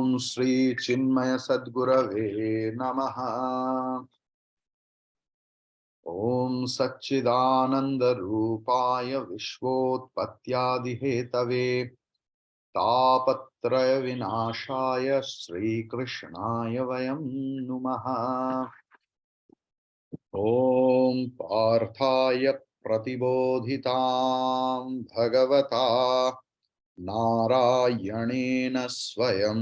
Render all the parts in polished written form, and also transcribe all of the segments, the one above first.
ओम श्री चिन्मय सद्गुरवे नमः। ओम सच्चिदानंद रूपाय विश्वोत्पत्त्यादिहेतवे तापत्रय विनाशाय श्रीकृष्णाय वयं नुमः। ओम पार्थाय प्रतिबोधितां भगवता नारायणेन स्वयं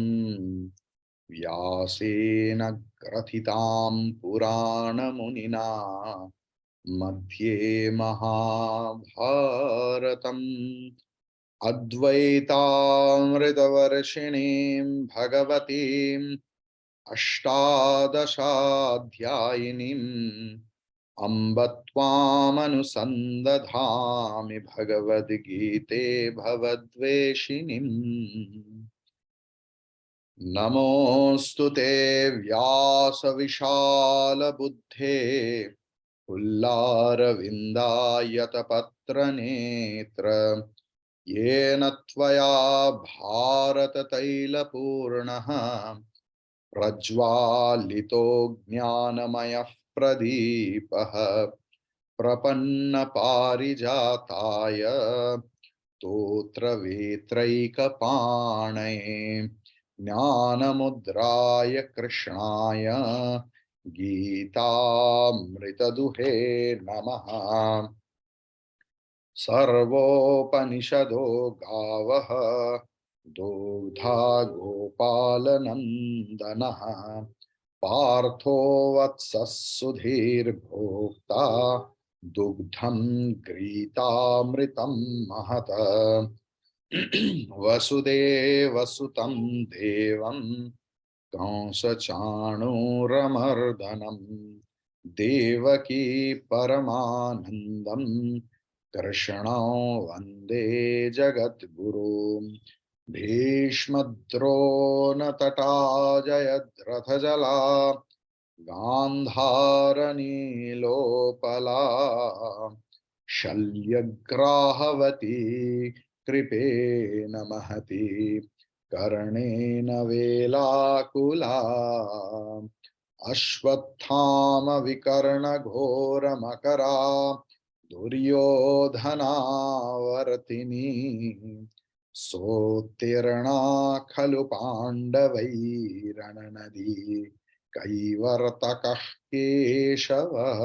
व्यासेन ग्रथितां पुराणमुनिना मध्ये महाभारतम् अद्वैतामृतवर्षिणीं भगवतीम् अष्टादशाध्यायिनीम् अम्ब त्वामनुसन्दधामि भगवद्गीते भवद्वेषिणीम्। नमोऽस्तु ते व्यासविशालबुद्धे पुल्लारविन्दायतपत्रनेत्र येन त्वया भारततैलपूर्णः प्रज्वालितो ज्ञानमयः प्रदीपः प्रपन्नपारिजाताय स्तोत्रवेत्रैकपाणये ज्ञानमुद्राय कृष्णाय गीतामृतदुहे नमः। सर्वोपनिषदो गावः दोग्धा गोपालनन्दनः पार्थो वत्सः सुधीर्भोक्ता दुग्धं गीतामृतं महत्। वसुदेवसुतं देवं कंसचाणूरमर्दनं देवकी परमानन्दं कृष्णो वन्दे जगद्गुरुम्। भीष्मद्रोणतटा जयद्रथजला गान्धारनीलोपला शल्यग्राहवती कृपेण महती कर्णेन वेलाकुला अश्वत्थामविकर्णघोरमकरा दुर्योधनावर्तिनी सोत्तीर्णा खलु पाण्डवैरणनदी कैवर्तकः केशवः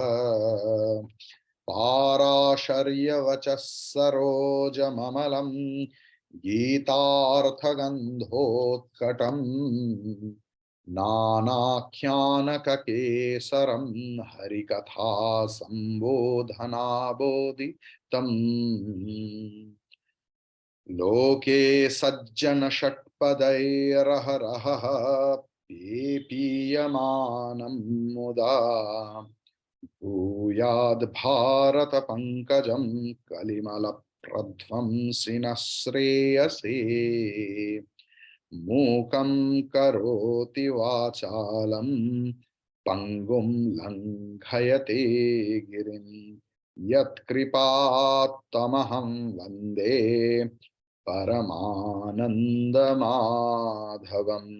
पाराशर्यवचः सरोजममलं गीतार्थगन्धोत्कटम् नानाख्यानककेसरं हरिकथा सम्बोधनाबोधितम्। लोके सज्जन षट्पदैरहरहः पीयमानं मुदा भूयाद् भारत पंकजं कलिमलप्रध्वंसिनः श्रेयसे। मूकं करोति वाचालं पंगुं लंघयते गिरिं यत्कृपात्तमहं वन्दे परमानन्दमाधवम्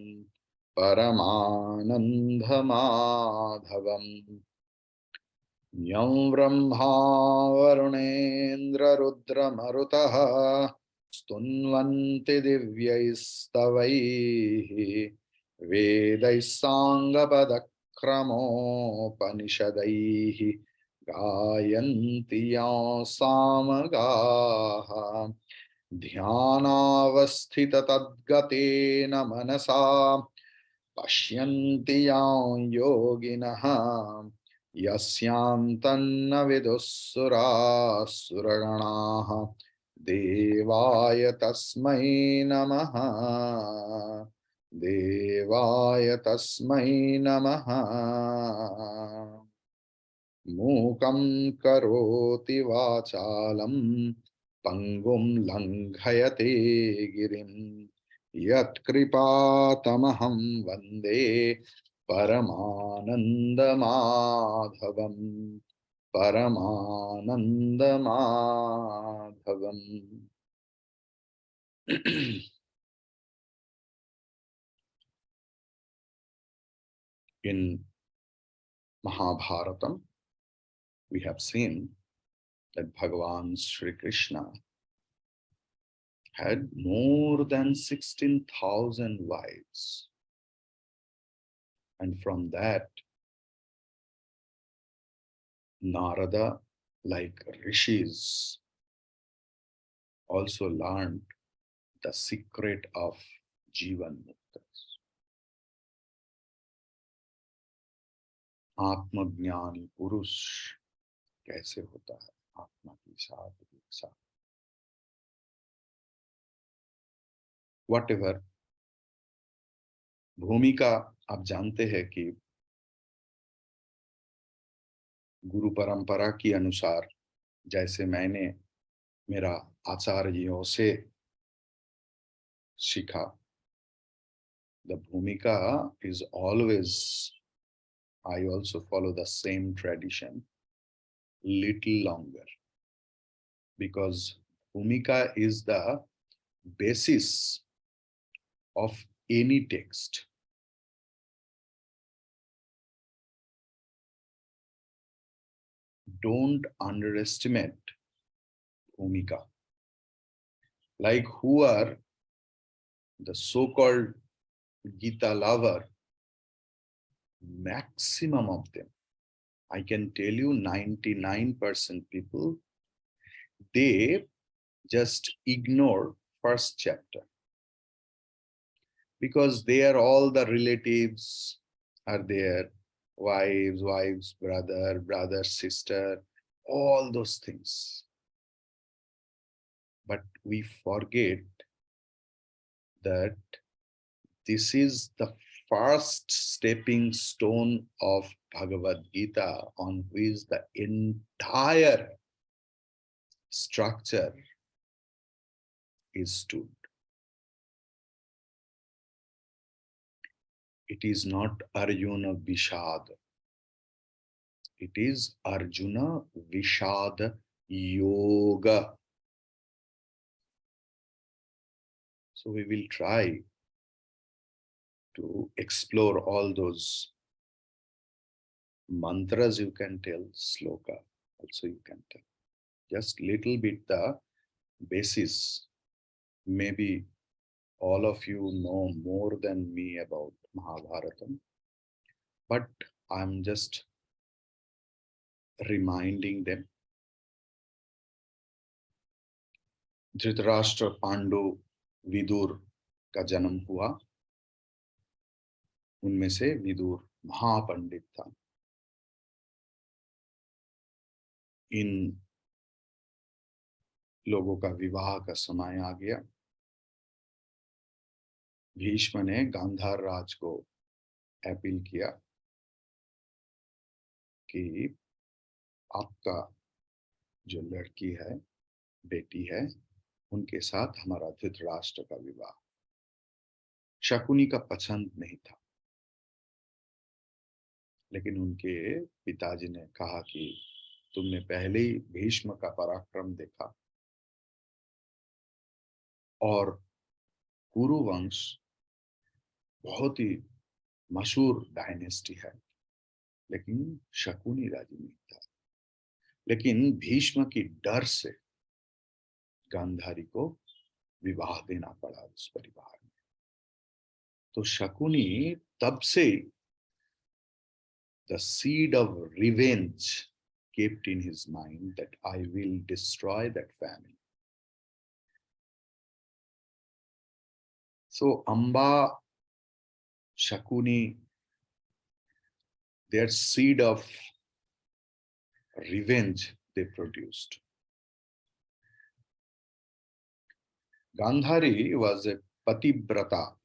परमानन्दमाधवम्। यं ब्रह्मा वरुणेन्द्ररुद्रमरुतः स्तुन्वन्ति दिव्यैस्तवैः वेदैः साङ्गपदक्रमोपनिषदैः गायन्ति यं सामगाः ध्यानावस्थिततद्गतेन मनसा पश्यन्ति यं योगिनः यस्यान्तन्न विदुःसुरासुरगणाः देवाय तस्मै नमः देवाय तस्मै नमः। मूकं करोति वाचालं पंगुं लंघयते गिरिं यत्कृपातमहं वन्दे परमानन्दमाधवम् परमानन्दमाधवम्। In Mahabharatam, we have seen that Bhagavan Sri Krishna had more than 16,000 wives. And from that, Narada, like rishis, also learned the secret of Jivan Muktas. आत्मज्ञानी पुरुष कैसे होता है आत्मा के साथ एक साथ. Whatever, भूमिका आप जानते हैं कि गुरु परंपरा के अनुसार, जैसे मैंने मेरा आचार्यों से सीखा, the bhumika is always, I also follow the same tradition, little longer, because bhumika is the basis of any text. Don't underestimate bhumika. Like who are the so-called Gita lover, maximum of them, I can tell you 99% people, they just ignore first chapter because they are all the relatives are there, wives, brother, sister, all those things. But we forget that this is the first stepping stone of Bhagavad Gita on which the entire structure is stood. It is not Arjuna Vishad. It is Arjuna Vishad Yoga. So we will try to explore all those mantras, you can tell, sloka also you can tell. Just little bit the basis. Maybe all of you know more than me about Mahabharatam, but I'm just reminding them. Dhritarashtra Pandu Vidur का जन्म हुआ, उनमें से विदुर महापंडित था. इन लोगों का विवाह का समय आ गया. भीष्म ने गांधार राज को अपील किया कि आपका जो लड़की है, बेटी है, उनके साथ हमारा धृतराष्ट्र का विवाह. शकुनी का पसंद नहीं था, लेकिन उनके पिताजी ने कहा कि तुमने पहले ही भीष्म का पराक्रम देखा और कुरु वंश बहुत ही मशहूर डायनेस्टी है, लेकिन शकुनी राजी नहीं था. लेकिन भीष्म की डर से गांधारी को विवाह देना पड़ा उस परिवार में. तो शकुनी तब से the seed of revenge kept in his mind that I will destroy that family. So Amba, Shakuni, their seed of revenge they produced. Gandhari was a patibrata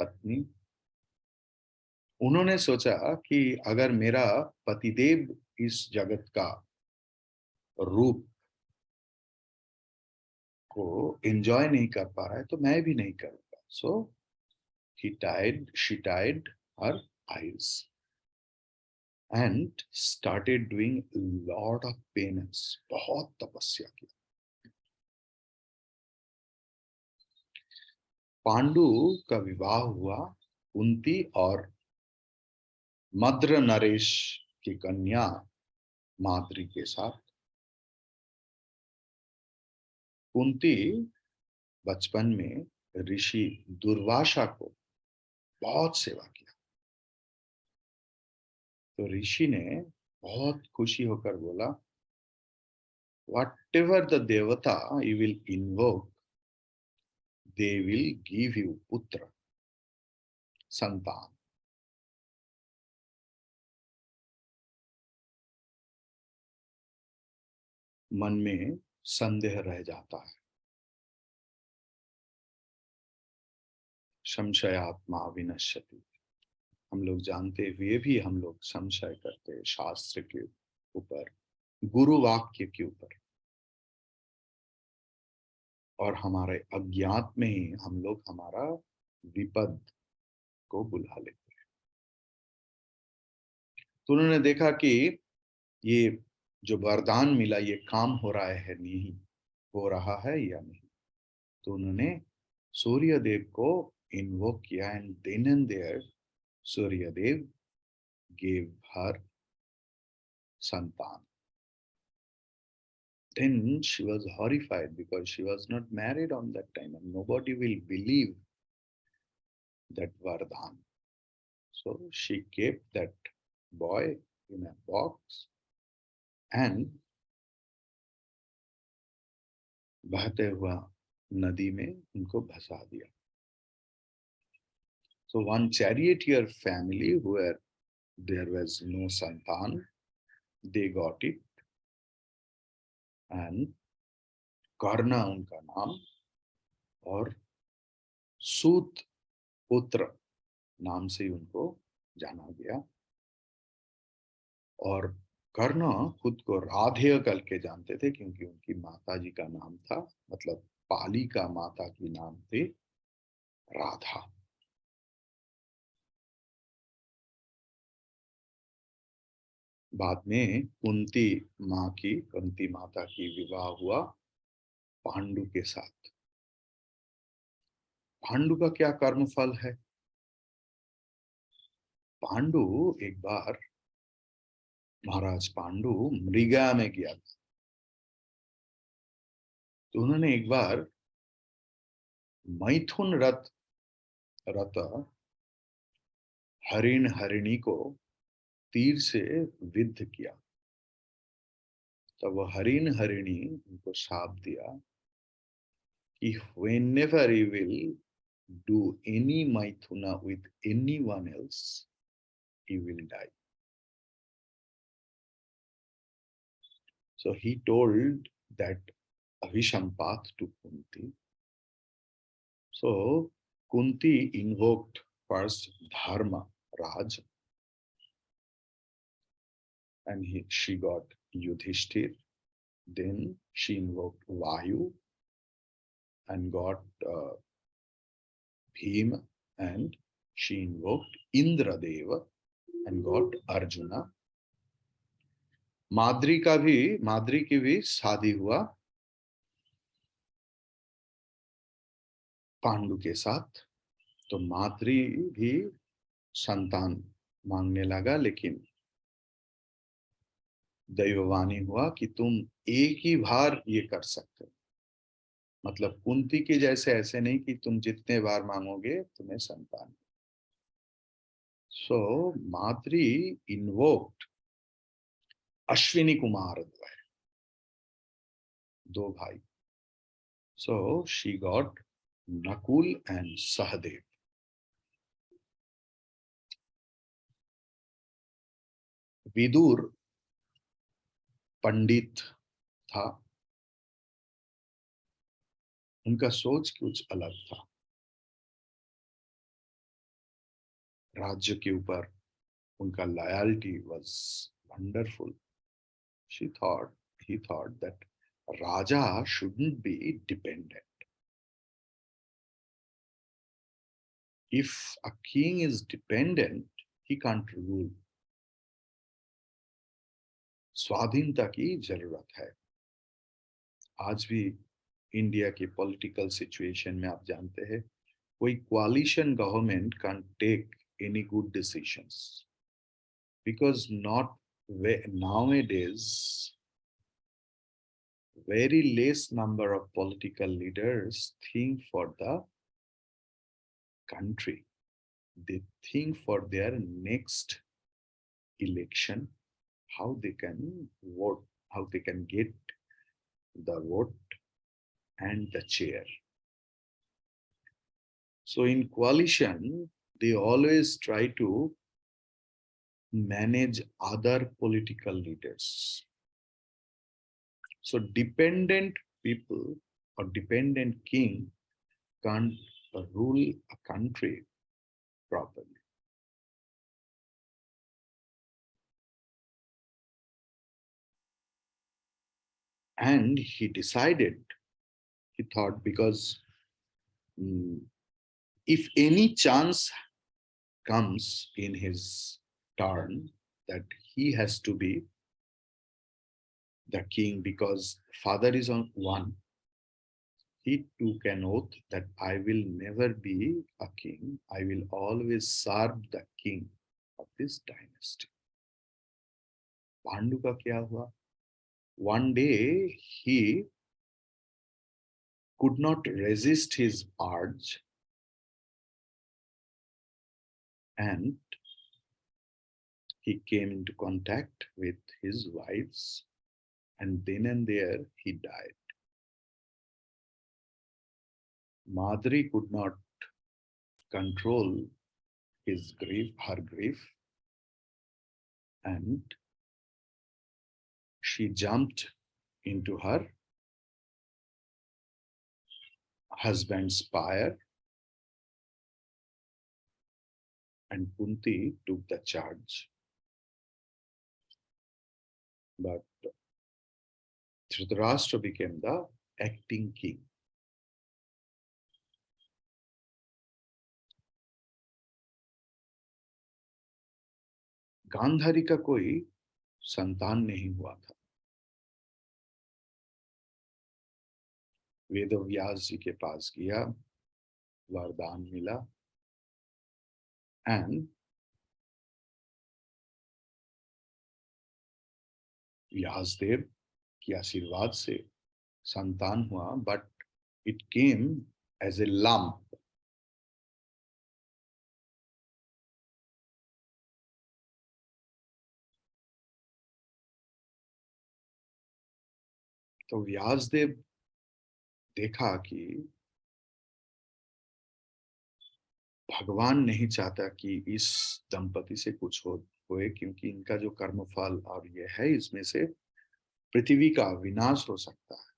पत्नी. उन्होंने सोचा कि अगर मेरा पतिदेव इस जगत का रूप को एंजॉय नहीं कर पा रहा है तो मैं भी नहीं करूंगा. सो she tied her eyes and started doing a lot of penance. बहुत तपस्या की. पांडु का विवाह हुआ कुंती और मद्र नरेश की कन्या माद्री के साथ। कुंती बचपन में ऋषि दुर्वासा को बहुत सेवा किया, तो ऋषि ने बहुत खुशी होकर बोला, whatever the devata you will invoke, they will give you putra, संतान। मन में संदेह रह जाता है, संशयात्मा विनश्यति। हम लोग जानते हुए भी हम लोग संशय करते हैं शास्त्र के ऊपर, गुरु वाक्य के ऊपर, और हमारे अज्ञात में ही हम लोग हमारा विपद को बुला लेते हैं। तो उन्होंने देखा कि ये जो वरदान मिला ये काम हो रहा है नहीं, हो रहा है या नहीं। तो उन्होंने सूर्य देव को इन्वोक किया, and then and there Surya Dev gave her संतान। Then she was horrified because she was not married on that time and nobody will believe that Vardhan. So she kept that boy in a box and बहते हुआ नदी में उनको भसा दिया। So one charioteer family where there was no santan, they got it, and कर्णा उनका नाम और सूत पुत्र नाम से उनको जाना गया। और कर्ण खुद को राधेय करके जानते थे क्योंकि उनकी माता जी का नाम था, मतलब पाली का माता की नाम थे राधा। बाद में कुंती माता की विवाह हुआ पांडु के साथ। पांडु का क्या कर्मफल है? पांडु एक बार, महाराज पांडु मृगा में गया था, तो उन्होंने एक बार मैथुन रथ हरिणी को तीर से विद्ध किया। तब वह हरिणी उनको शाप दिया कि whenever you will do any maithuna with anyone else, you will die. So he told that Avishampath to Kunti. So Kunti invoked first Dharma Raj, and she got Yudhishthir. Then she invoked Vayu and got Bhima, and she invoked Indradeva and got Arjuna. Madri की भी शादी हुआ पांडु के साथ। तो माद्री भी संतान मांगने लगा, लेकिन दैववाणी हुआ कि तुम एक ही बार ये कर सकते हो, मतलब कुंती के जैसे ऐसे नहीं कि तुम जितने बार मांगोगे तुम्हें संतान। सो माद्री इन्वोक्ड अश्विनी कुमार द्वय, दो भाई। So she got Nakul and Sahadev. Vidur पंडित था, उनका सोच कुछ अलग था। राज्य के ऊपर उनका loyalty was wonderful. He thought that Raja shouldn't be dependent. If a king is dependent, he can't rule. स्वाधीनता की जरूरत है। आज भी इंडिया के पॉलिटिकल सिचुएशन में आप जानते हैं, कोई coalition government can't take any good decisions. because not nowadays very less number of political leaders think for the country. They think for their next election, how they can vote, how they can get the vote and the chair. So in coalition, they always try to manage other political leaders. So dependent people or dependent king can't rule a country properly. And he decided, he thought, because if any chance comes in his turn that he has to be the king because father is on one, he took an oath that I will never be a king. I will always serve the king of this dynasty. Pandu का क्या हुआ? One day he could not resist his urge and he came into contact with his wives, and then and there he died. Madri could not control his grief, her grief, and she jumped into her husband's pyre, and Kunti took the charge. But Dhritarashtra became the acting king. Gandhari का कोई संतान नहीं हुआ था. वेदव्यास जी के पास गया, वरदान मिला, एंड व्यासदेव के आशीर्वाद से संतान हुआ, but it came as a lump. तो व्यासदेव देखा कि भगवान नहीं चाहता कि इस दंपति से कुछ होए, क्योंकि इनका जो कर्मफल और ये है, इसमें से पृथ्वी का विनाश हो सकता है.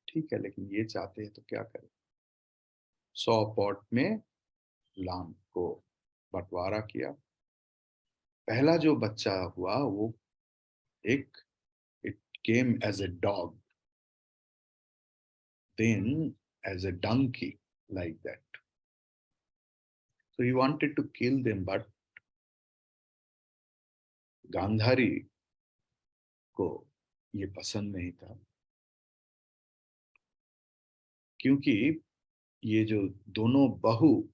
ठीक है, लेकिन ये चाहते हैं तो क्या करें. 100 पॉट में लाम को बंटवारा किया. पहला जो बच्चा हुआ वो एक, it came as a dog, then as a donkey, like that. So he wanted to kill them, but Gandhari को ये पसंद नहीं था, क्योंकि ये जो दोनों बहू,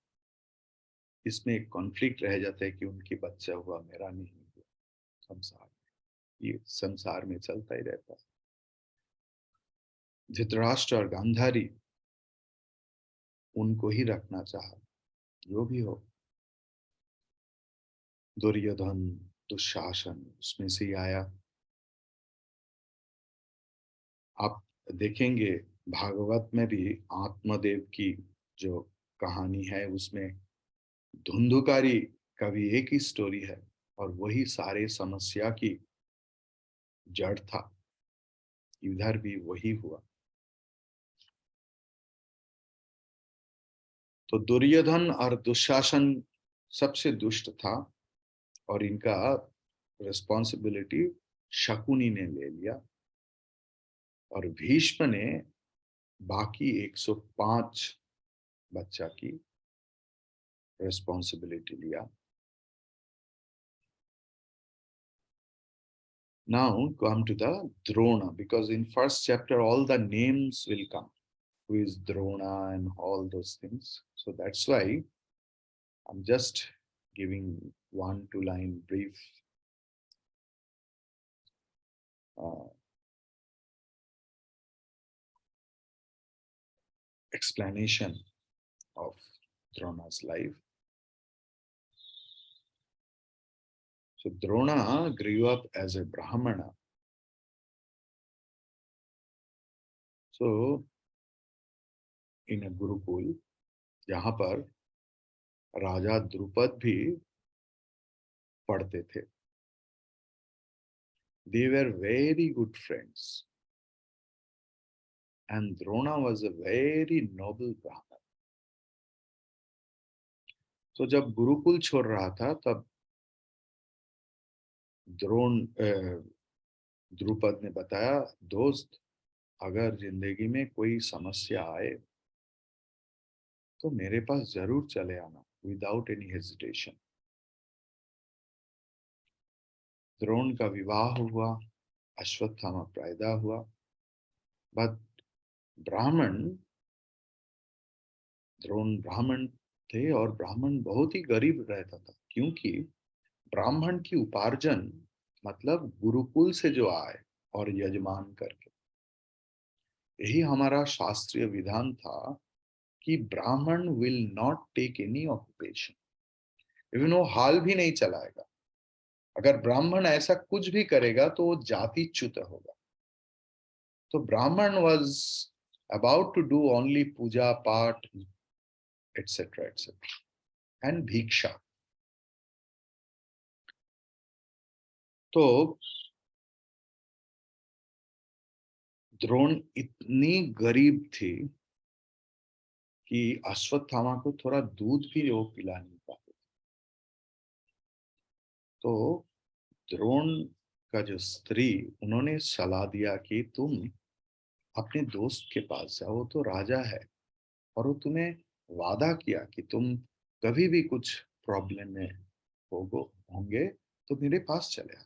इसमें एक कॉन्फ्लिक्ट रह जाता है कि उनकी बच्चा हुआ, मेरा नहीं हुआ. संसार, ये संसार में चलता ही रहता है. धृतराष्ट्र और गांधारी उनको ही रखना चाहा, जो भी हो. दुर्योधन, दुशासन उसमें से ही आया. आप देखेंगे भागवत में भी आत्मदेव की जो कहानी है, उसमें धुंधुकारी का भी एक ही स्टोरी है, और वही सारे समस्या की जड़ था. इधर भी वही हुआ. तो दुर्योधन और दुशासन सबसे दुष्ट था, और इनका रिस्पॉन्सिबिलिटी शकुनी ने ले लिया, और भीष्म ने बाकी 105 बच्चा की रिस्पॉन्सिबिलिटी लिया. Now come to the Drona, because in first chapter all the names will come, who is Drona and all those things. So that's why I'm just giving 1-2 line brief uh, explanation of Drona's life. So Drona grew up as a Brahmana. So in a Gurukul, जहाँ पर राजा द्रुपद भी पढ़ते थे. They were very good friends. And Drona was a very noble Brahman. So जब गुरुकुल छोड़ रहा था तब द्रुपद ने बताया, दोस्त अगर जिंदगी में कोई समस्या आए तो मेरे पास जरूर चले आना, विदाउट एनी हेजिटेशन. द्रोण का विवाह हुआ, अश्वत्थामा पैदा हुआ. बट ब्राह्मण, द्रोण ब्राह्मण थे और ब्राह्मण बहुत ही गरीब रहता था, क्योंकि ब्राह्मण की उपार्जन मतलब गुरुकुल से जो आए और यजमान करके, यही हमारा शास्त्रीय विधान था कि Brahmin will not take any occupation. Even वो हाल भी नहीं चलाएगा. अगर ब्राह्मण ऐसा कुछ भी करेगा तो वो जातिच्युत होगा. तो Brahmin was about to do only puja path etcetera etcetera and भिक्षा. तो द्रोण इतनी गरीब थी कि अश्वत्थामा को थोड़ा दूध भी वो पिला नहीं पाते. तो द्रोण का जो स्त्री, उन्होंने सलाह दिया कि तुम अपने दोस्त के पास जाओ, वो तो राजा है और वो तुम्हें वादा किया कि तुम कभी भी कुछ प्रॉब्लम में होंगे तो मेरे पास चले आ.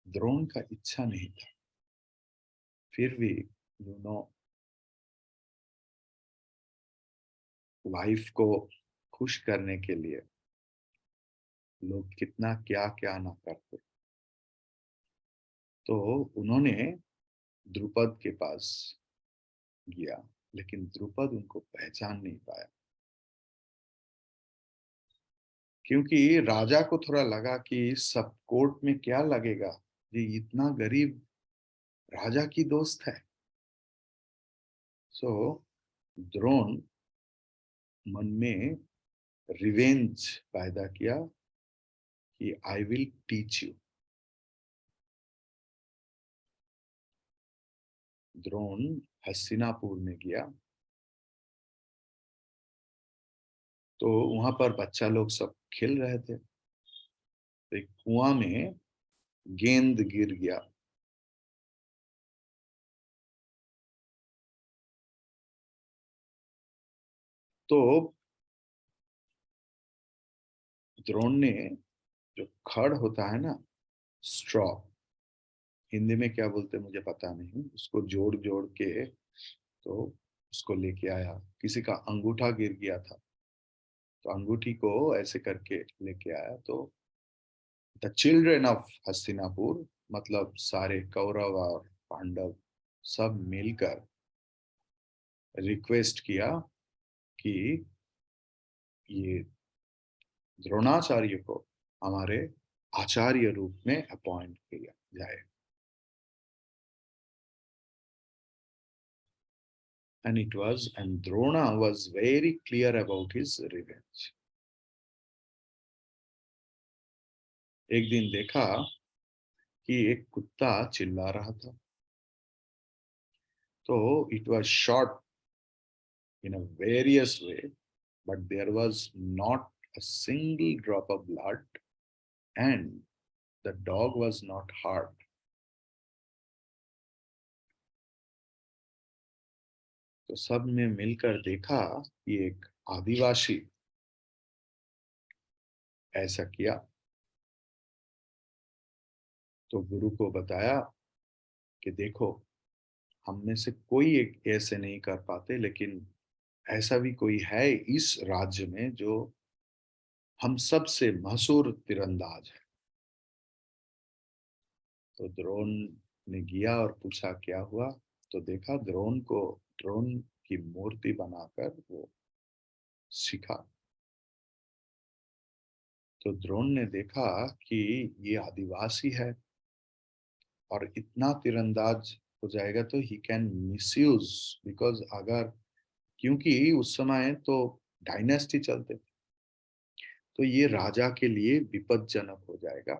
द्रोण का इच्छा नहीं था. फिर भी यू नो, वाइफ को खुश करने के लिए लोग कितना क्या क्या ना करते. तो उन्होंने द्रुपद के पास गया, लेकिन द्रुपद उनको पहचान नहीं पाया, क्योंकि राजा को थोड़ा लगा कि सब कोर्ट में क्या लगेगा, ये इतना गरीब राजा की दोस्त है. सो द्रोण मन में रिवेंज पैदा किया कि I will teach you. Drona Hastinapur में गया. तो वहां पर बच्चा लोग सब खेल रहे थे. तो एक कुआं में गेंद गिर गया. तो द्रोण ने, जो खड़ होता है ना, स्ट्रॉ, हिंदी में क्या बोलते हैं मुझे पता नहीं, उसको जोड़ जोड़ के तो उसको लेके आया. किसी का अंगूठा गिर गया था, तो अंगूठी को ऐसे करके लेके आया. तो द चिल्ड्रेन ऑफ हस्तिनापुर, मतलब सारे कौरव और पांडव सब मिलकर रिक्वेस्ट किया कि ये द्रोणाचार्य को हमारे आचार्य रूप में अपॉइंट किया जाए. And Drona was very clear about his revenge. एक दिन देखा कि एक कुत्ता चिल्ला रहा था. तो it was shot in a various way, but there was not a single drop of blood, and the dog was not hurt. तो सब ने मिलकर देखा कि एक आदिवासी ऐसा किया. तो गुरु को बताया कि देखो, हम में से कोई एक ऐसे नहीं कर पाते, लेकिन ऐसा भी कोई है इस राज्य में जो हम सबसे मशहूर तीरंदाज है? तो द्रोण ने गया और पूछा क्या हुआ? तो देखा द्रोण की मूर्ति बनाकर वो सीखा। तो द्रोण ने देखा कि ये आदिवासी है और इतना तीरंदाज हो जाएगा तो ही कैन मिसयूज, बिकॉज अगर, क्योंकि उस समय तो डायनेस्टी चलते थे, तो ये राजा के लिए विपदजनक हो जाएगा।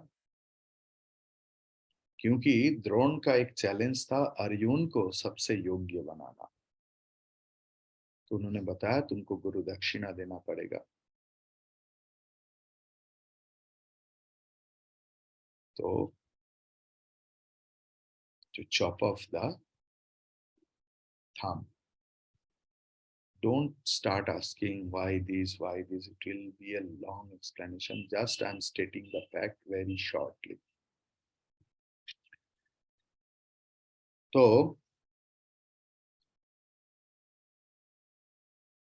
क्योंकि द्रोण का एक चैलेंज था अर्जुन को सबसे योग्य बनाना। तो उन्होंने बताया तुमको गुरु दक्षिणा देना पड़ेगा। तो to chop off the thumb. Don't start asking why this, why this. It will be a long explanation. Just I'm stating the fact very shortly. So,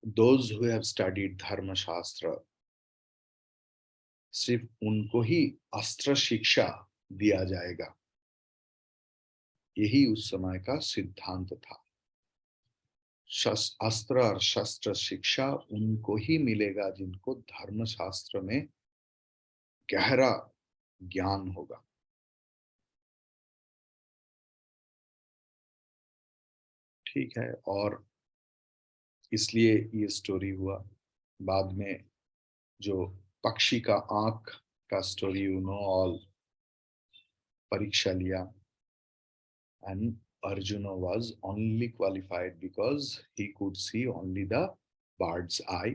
those who have studied Dharma Shastra, सिर्फ उनको ही अस्त्र शिक्षा दिया जाएगा, यही उस समय का सिद्धांत था। अस्त्र और शस्त्र शिक्षा उनको ही मिलेगा जिनको धर्म शास्त्र में गहरा ज्ञान होगा। ठीक है, और इसलिए ये स्टोरी हुआ। बाद में जो पक्षी का आंख का स्टोरी, यू नो ऑल, परीक्षा लिया, and Arjuna was only qualified because he could see only the bird's eye.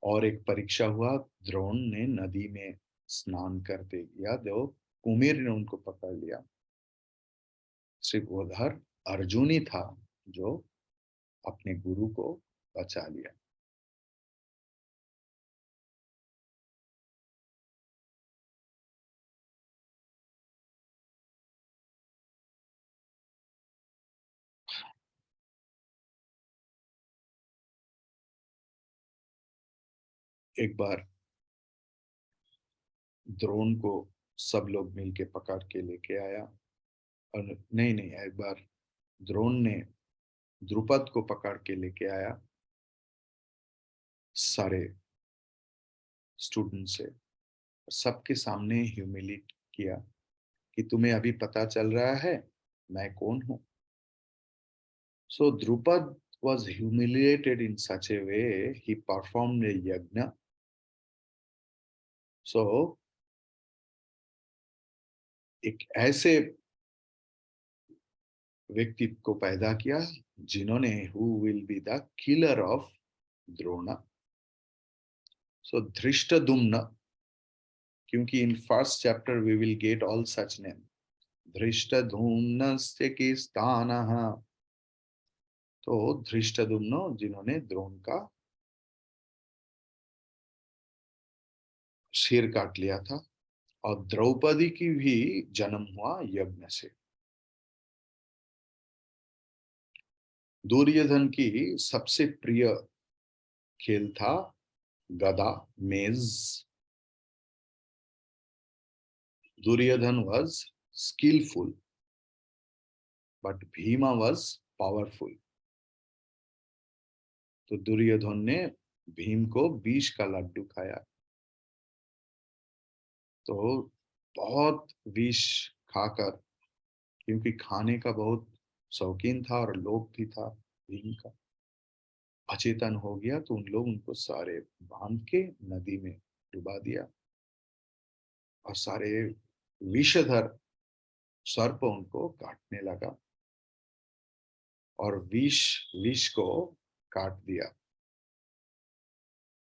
और एक परीक्षा हुआ, द्रोण ने नदी में स्नान करते किया, दो कुमिर ने उनको पकड़ लिया। सिर्फ उधर अर्जुन ही था जो अपने गुरु को बचा लिया। एक बार द्रोण को सब लोग मिलके पकड़ के लेके आया, और नहीं नहीं, एक बार द्रोण ने द्रुपद को पकड़ के लेके आया सारे स्टूडेंट से, सबके सामने ह्यूमिलेट किया कि तुम्हें अभी पता चल रहा है मैं कौन हूं। सो Drupad was humiliated in such a way he performed a yagna. So एक ऐसे व्यक्ति को पैदा किया जिन्होंने who will be the killer of Drona. So Dhrishtadyumna, क्योंकि in first chapter we will get all such name. धृष्टद्युम्नस्य कीर्तानः, तो धृष्टद्युम्न जिन्होंने द्रोण का सिर काट लिया था, और द्रौपदी की भी जन्म हुआ यज्ञ से। दुर्योधन की सबसे प्रिय खेल था गदा, मेज। Duryodhan was skillful, but Bhima was powerful. तो दुर्योधन ने भीम को विष का लड्डू खाया, तो बहुत विष खाकर, क्योंकि खाने का बहुत शौकीन था और लोभ भी था भीम का, अचेतन हो गया। तो उन लोग उनको सारे बांध के नदी में डुबा दिया, और सारे विषधर सर्प उनको काटने लगा, और विष विष को काट दिया,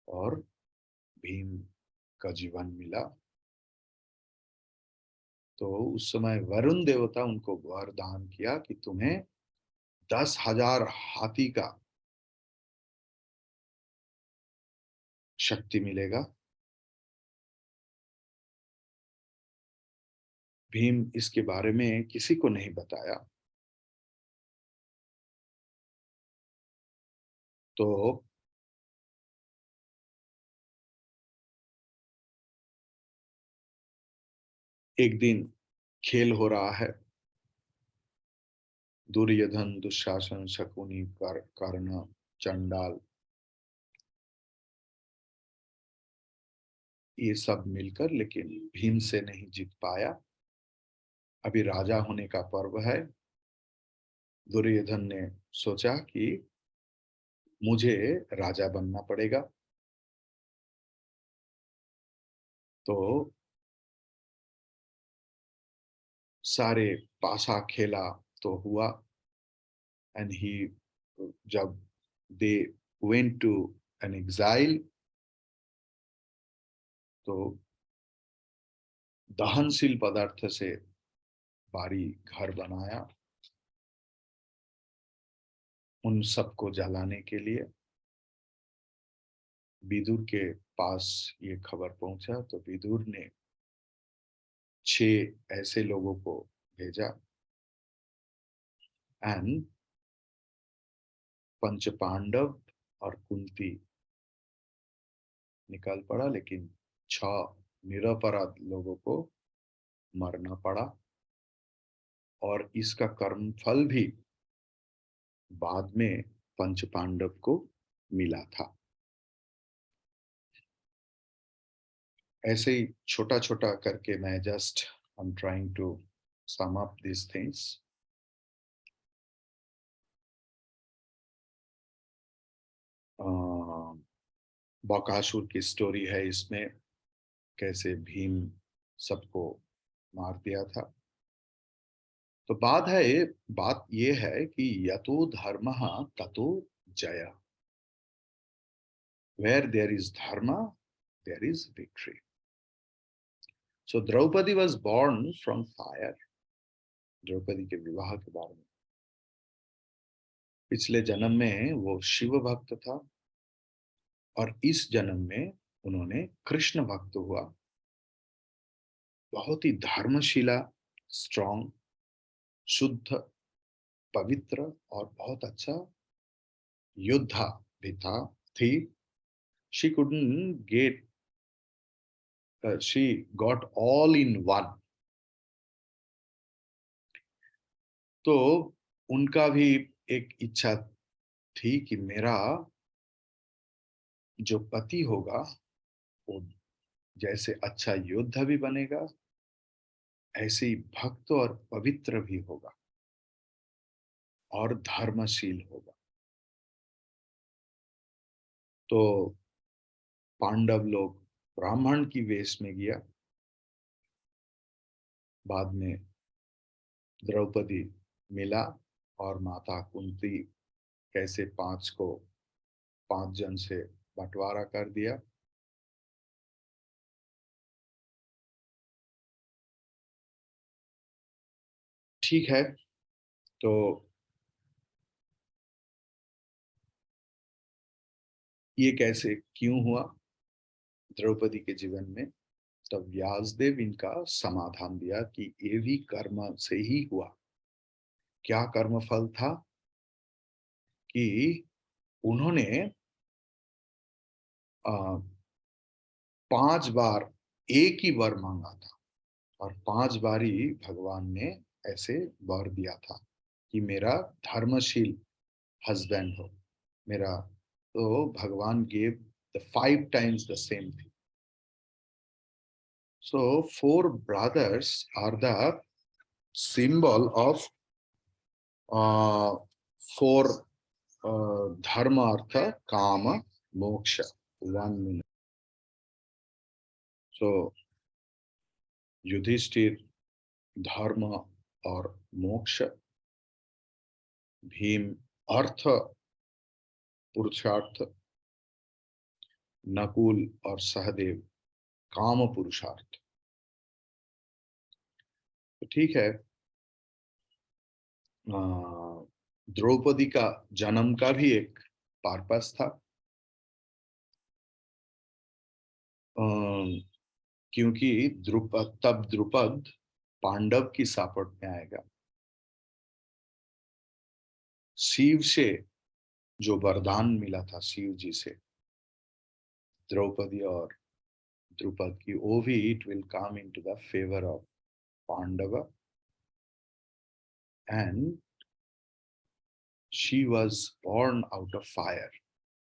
और भीम का जीवन मिला। तो उस समय वरुण देवता उनको वरदान किया कि तुम्हें 10,000 हाथी का शक्ति मिलेगा। भीम इसके बारे में किसी को नहीं बताया, तो एक दिन खेल हो रहा है, दुर्योधन, दुशासन, शकुनी, कर्ण, चंडाल, ये सब मिलकर, लेकिन भीम से नहीं जीत पाया। अभी राजा होने का पर्व है। दुर्योधन ने सोचा कि मुझे राजा बनना पड़ेगा। तो सारे पासा खेला तो हुआ, एंड ही, जब they went to an exile, तो दहनशील पदार्थ से भारी घर बनाया उन सबको जलाने के लिए। विदुर के पास ये खबर पहुंचा तो विदुर ने 6 ऐसे लोगों को भेजा, एंड पंच पांडव और कुंती निकल पड़ा, लेकिन 6 निरपराध लोगों को मरना पड़ा। और इसका कर्मफल भी बाद में पंच पांडव को मिला था। ऐसे ही छोटा छोटा करके मैं just I am trying to sum up this things. Bakasur की स्टोरी है इसमें, कैसे भीम सबको मार दिया था। तो बात ये है कि यतो धर्म ततो जय, where there is dharma there is victory. So Draupadi was born from fire. Draupadi के विवाह के बारे में, पिछले जन्म में वो शिव भक्त था और इस जन्म में उन्होंने कृष्ण भक्त हुआ। बहुत ही धर्मशिला, स्ट्रांग, शुद्ध, पवित्र और बहुत अच्छा योद्धा भी था थी। She couldn't get, she got all in one. तो उनका भी एक इच्छा थी कि मेरा जो पति होगा वो जैसे अच्छा योद्धा भी बनेगा, ऐसे ही भक्त और पवित्र भी होगा और धर्मशील होगा। तो पांडव लोग ब्राह्मण की वेश में गया। बाद में द्रौपदी मिला और माता कुंती कैसे 5 को 5 जन से बंटवारा कर दिया। ठीक है, तो ये कैसे क्यों हुआ द्रौपदी के जीवन में, तब व्यासदेव इनका समाधान दिया कि ये भी कर्म से ही हुआ। क्या कर्म फल था कि उन्होंने 5 बार एक ही वर मांगा था, और 5 बार ही भगवान ने ऐसे वर दिया था कि मेरा धर्मशील हस्बैंड हो मेरा। तो भगवान gave the 5 times the same thing. So 4 brothers are the symbol of 4 dharma, artha, kama, moksha. 1 minute. So Yudhishthir धर्म और मोक्ष, भीम अर्थ पुरुषार्थ, नकुल और सहदेव काम पुरुषार्थ। तो ठीक है, द्रौपदी का जन्म का भी एक पर्पस था, क्योंकि द्रुपद, तब द्रुपद पांडव की सपोर्ट में आएगा। शिव से जो वरदान मिला था शिव जी से द्रौपदी और द्रुपद की, वो भी it will come into the favor of Pandava, and she was born out of fire.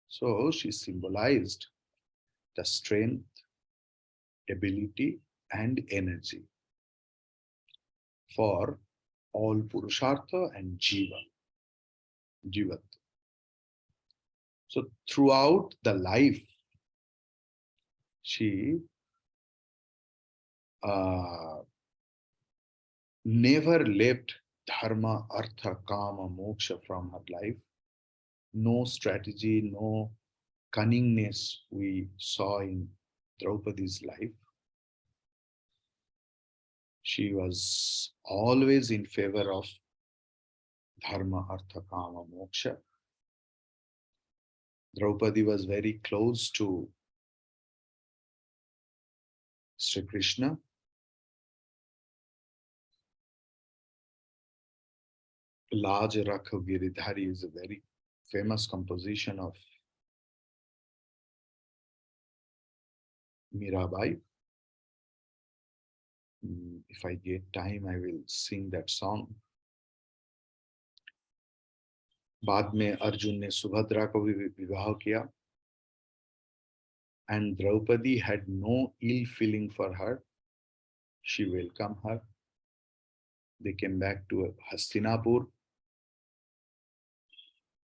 So she symbolized the strength, ability, and energy for all Purushartha and Jivat. So throughout the life, she never left dharma, artha, kama, moksha from her life. No strategy, no cunningness we saw in Draupadi's life. She was always in favor of dharma, artha, kama, moksha. Draupadi was very close to Sri Krishna. Laj Rakh Giridhari is a very famous composition of Mirabai. If I get time, I will sing that song. बाद में अर्जुन ने सुभद्रा को भी विवाह किया. And Draupadi had no ill feeling for her. She welcomed her. They came back to Hastinapur.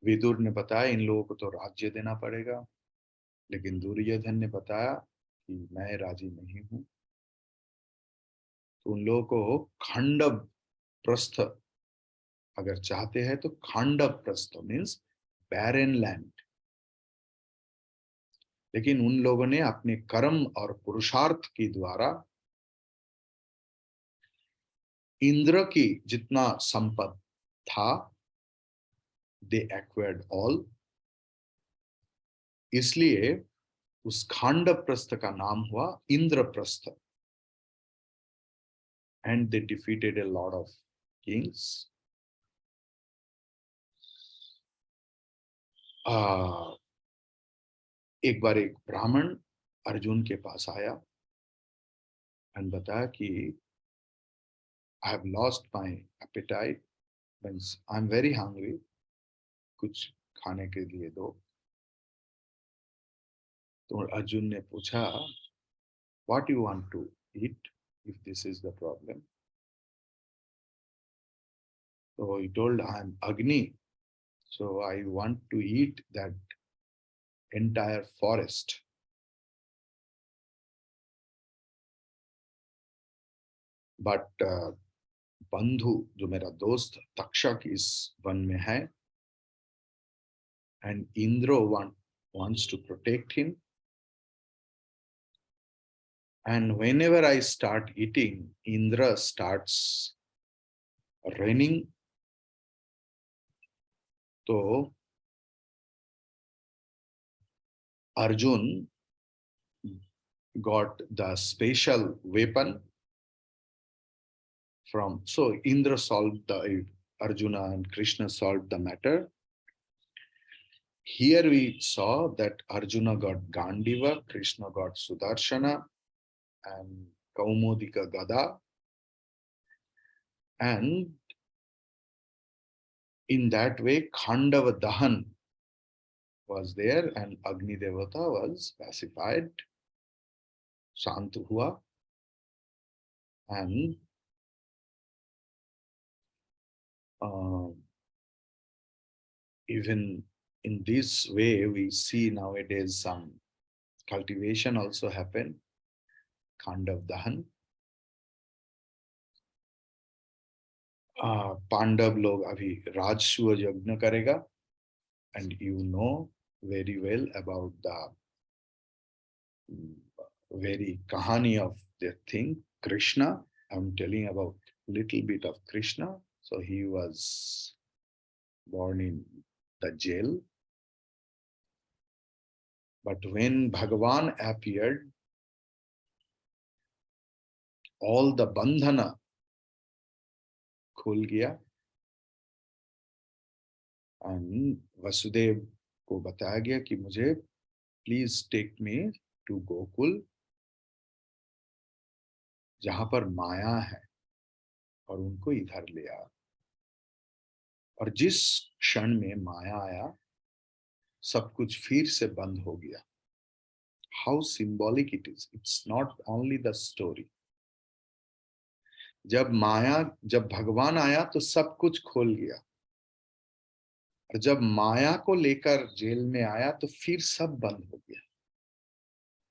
Vidur ने बताया इन लोगों को तो राज्य देना पड़ेगा, लेकिन दुर्योधन ने बताया कि मैं राजी नहीं हूं. तो उन लोगों को खांडव प्रस्थ अगर चाहते हैं तो खांडव प्रस्थ मीन्स बैरन लैंड. लेकिन उन लोगों ने अपने कर्म और पुरुषार्थ के द्वारा इंद्र की जितना संपद था दे एक्वायर्ड ऑल. इसलिए उस खांडव प्रस्थ का नाम हुआ Indraprastha. And they defeated a lot of Kings. एक बार एक ब्राह्मण अर्जुन के पास आया एंड बताया कि I have lost my appetite, means I'm very hungry, कुछ खाने के लिए दो. तो अर्जुन ने पूछा what you want to eat if this is the problem. So he told I'm Agni, so I want to eat that entire forest. But बंधु जो मेरा दोस्त तक्षक इस वन में है, and Indra wants to protect him. And whenever I start eating, Indra starts raining. So Arjun got the special weapon from, so Indra solved the, Arjuna and Krishna solved the matter. Here we saw that Arjuna got Gandiva, Krishna got Sudarshana and Kaumodika Gada. And in that way, Khandava Dahan was there and Agni Devata was pacified, Shant hua. And even in this way, we see nowadays some cultivation also happen, Khandav Dahan. Pandav लोग अभी राजसूय यज्ञ करेगा. And you know very well about the very kahani of that thing, Krishna. I'm telling about little bit of Krishna. So he was born in the jail. But when Bhagavan appeared, all the bandhana khul gaya. And Vasudev को बताया गया कि मुझे please take me to Gokul, जहां पर माया है, और उनको इधर ले आ। और जिस क्षण में माया आया, सब कुछ फिर से बंद हो गया। How symbolic it is, it's not only the story. जब भगवान आया तो सब कुछ खोल गया, और जब माया को लेकर जेल में आया तो फिर सब बंद हो गया।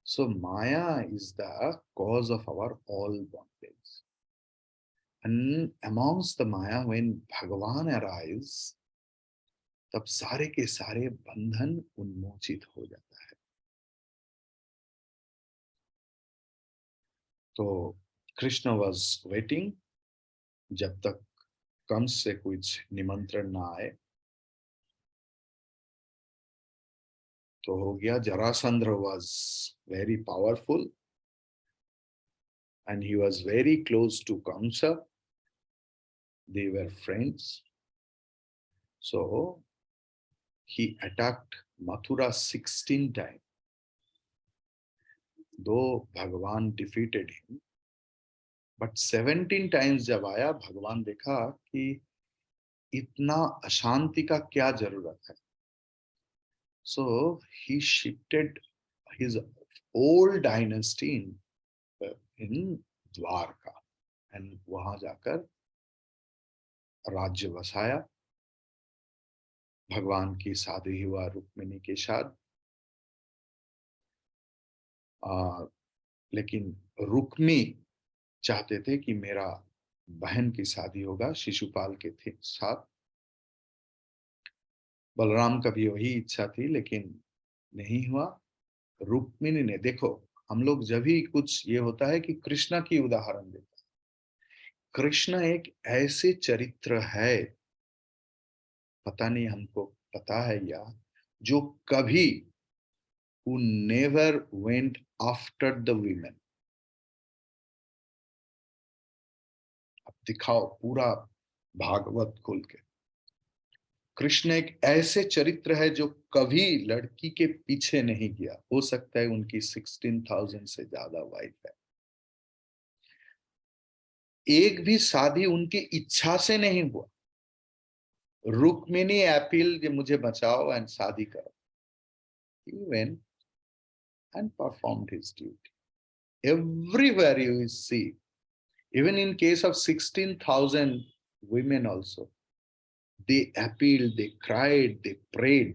So Maya is the cause of our all bondage, and amongst the Maya when Bhagwan arrives, तब सारे के सारे बंधन उन्मोचित हो जाता है। तो कृष्ण वॉज वेटिंग, जब तक कंस से कुछ निमंत्रण ना आए। तो हो गया, Jarasandh was very powerful and he was very close to Kamsa. They were friends. So he attacked Mathura 16 times. Though Bhagavan defeated him, but 17 times जब आया, भगवान देखा कि इतना अशांति का क्या जरूरत है। So he shifted his old dynasty in Dwarka, and वहां जाकर राज्य बसाया। भगवान की शादी हुआ रुक्मिणी के साथ। लेकिन रुक्मी चाहते थे कि मेरा बहन की शादी होगा शिशुपाल के थे साथ। बलराम का भी वही इच्छा थी, लेकिन नहीं हुआ। रुक्मिणी ने, देखो, हम लोग जब भी कुछ ये होता है कि कृष्ण की उदाहरण देता है। कृष्ण एक ऐसे चरित्र है, पता नहीं हमको पता है या, जो कभी who never went after the women। अब दिखाओ पूरा भागवत खोल के, कृष्ण एक ऐसे चरित्र है जो कभी लड़की के पीछे नहीं गया। हो सकता है उनकी 16,000 से ज्यादा वाइफ है, एक भी शादी उनकी इच्छा से नहीं हुआ। रुक्मिणी अपील कि मुझे बचाओ एंड शादी करो। He went and performed his duty. Everywhere you see, even in case of 16,000 women also, they appealed, they cried, they prayed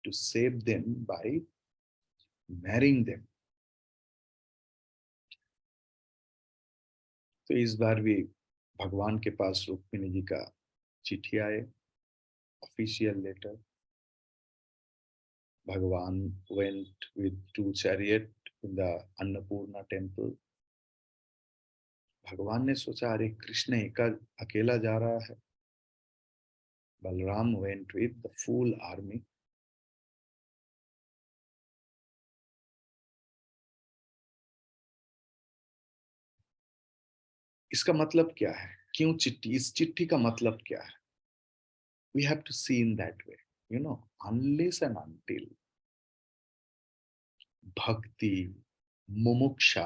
to save them by marrying them. तो इस बार भी भगवान के पास रुक्मिणी जी का चिट्ठी आए, ऑफिशियल लेटर। भगवान went with 2 chariots in the Annapurna temple. भगवान ने सोचा, अरे कृष्ण अकेला जा रहा है। Balram went with the full army। इसका मतलब क्या है? क्यों चिट्ठी? इस चिट्ठी का मतलब क्या है? We have to see in that way, unless and until भक्ति, मुमुक्षा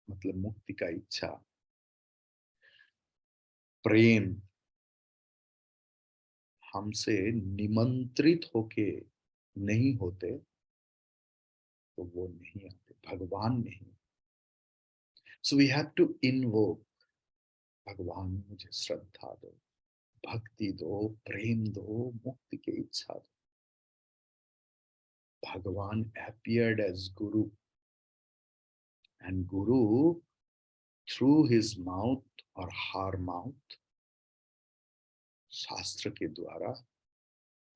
मतलब मुक्ति का इच्छा, प्रेम हमसे निमंत्रित होके नहीं होते, तो वो नहीं आते, भगवान नहीं। So we have to invoke, भगवान मुझे श्रद्धा दो, भक्ति दो, प्रेम दो, मुक्ति की इच्छा दो। भगवान appeared as Guru, and Guru through his mouth or her mouth, शास्त्र के द्वारा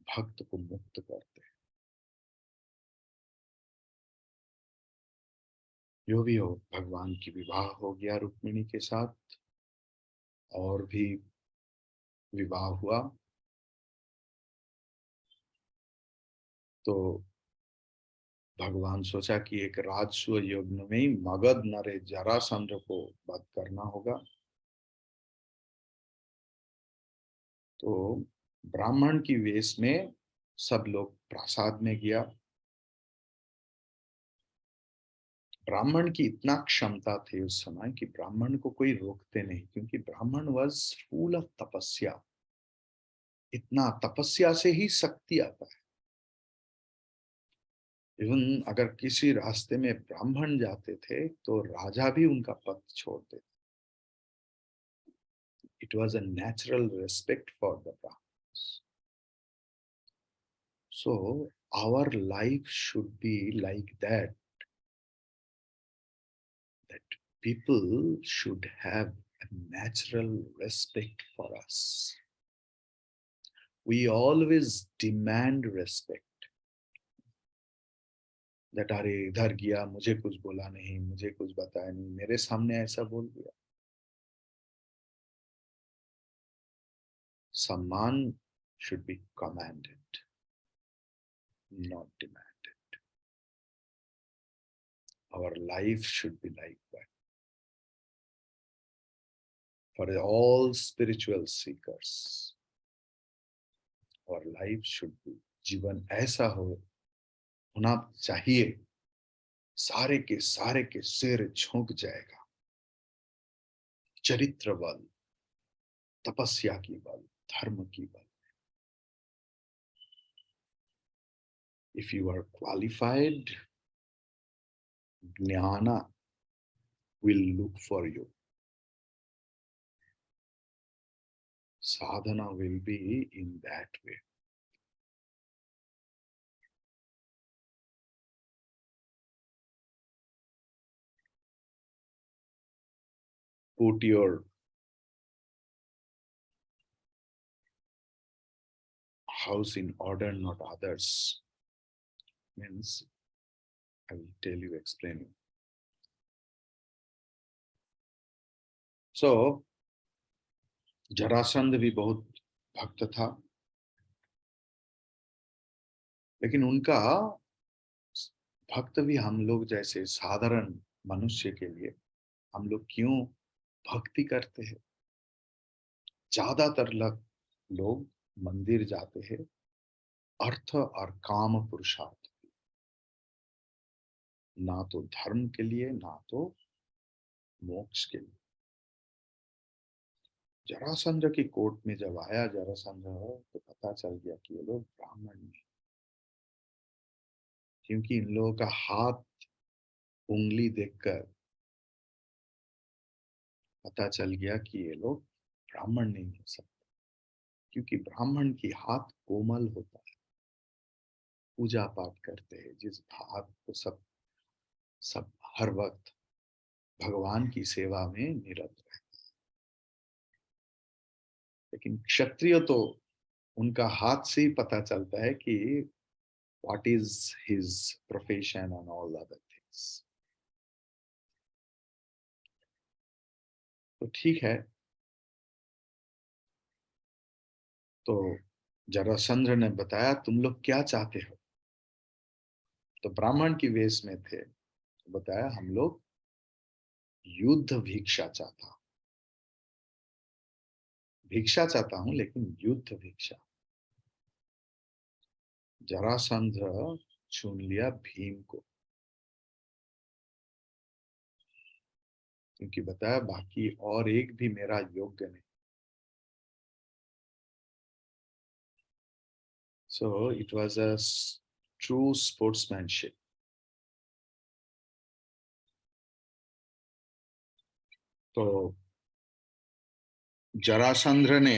भक्त को मुक्त करते हैं। जो भी हो, भगवान की विवाह हो गया रुक्मिणी के साथ, और भी विवाह हुआ। तो भगवान सोचा कि एक राजस्व यज्ञ में ही मगध नरे जरासंध को वध करना होगा। तो ब्राह्मण की वेश में सब लोग प्रासाद में गया। ब्राह्मण की इतना क्षमता थी उस समय कि ब्राह्मण को कोई रोकते नहीं, क्योंकि ब्राह्मण वाज फुल ऑफ तपस्या। इतना तपस्या से ही शक्ति आता है। इवन अगर किसी रास्ते में ब्राह्मण जाते थे तो राजा भी उनका पद छोड़ते थे। It was a natural respect for the Brahmins. So our life should be like that, that people should have a natural respect for us. We always demand respect. That अरे इधर गया, मुझे कुछ बोला नहीं, मुझे कुछ बताया नहीं, मेरे सामने ऐसा बोल दिया। सम्मान should be commanded, not demanded. Our life should be like that. For all spiritual seekers, our life should be, जीवन ऐसा होना चाहिए, सारे के सिर झुक जाएगा। चरित्र बल, तपस्या की बल, धर्म की बल। If you are qualified, jnana will look for you. Sadhana will be in that way. Put your house in order, not others. Means, I will tell you, explain you. So, Jarasandh भी बहुत भक्त था, लेकिन उनका भक्त भी हम लोग जैसे साधारण मनुष्य के लिए हम लोग क्यों भक्ति करते हैं? ज्यादातर लोग मंदिर जाते हैं अर्थ और काम पुरुषार्थ, ना तो धर्म के लिए, ना तो मोक्ष के लिए। जरासंध की कोर्ट में जब आया जरासंध, तो पता चल गया कि ये लोग ब्राह्मण नहीं, क्योंकि इन लोगों का हाथ उंगली देखकर पता चल गया कि ये लोग ब्राह्मण नहीं हो सकते, क्योंकि ब्राह्मण की हाथ कोमल होता है, पूजा पाठ करते हैं, जिस हाथ को सब सब हर वक्त भगवान की सेवा में निरत रहे। लेकिन क्षत्रिय तो उनका हाथ से ही पता चलता है कि what is his profession and all other things. तो ठीक है, तो जरासंध ने बताया तुम लोग क्या चाहते हो? तो ब्राह्मण की वेश में थे, तो बताया हम लोग युद्ध भिक्षा चाहता हूं, भिक्षा चाहता हूं लेकिन युद्ध भिक्षा। जरासंध चुन लिया भीम को, क्योंकि बताया बाकी और एक भी मेरा योग्य नहीं। So it was a true sportsmanship. तो जरासंध ने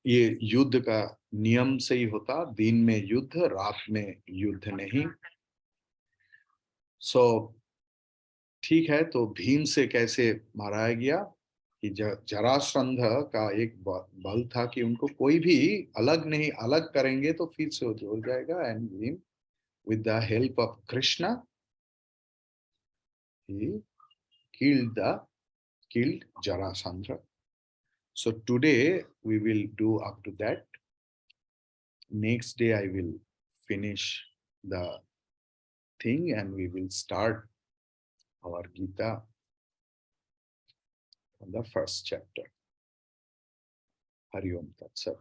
ये युद्ध का नियम से ही होता, दिन में युद्ध, रात में युद्ध नहीं। सो ठीक है, तो भीम से कैसे मारा गया कि जरासंध का एक बल था कि उनको कोई भी अलग नहीं, अलग करेंगे तो फिर से वो जुड़ जाएगा। And Bhim with the help of Krishna, he killed Jarasandha. So today we will do up to that. Next day I will finish the thing and we will start our Gita from the first chapter. Hari Om Tat Sat.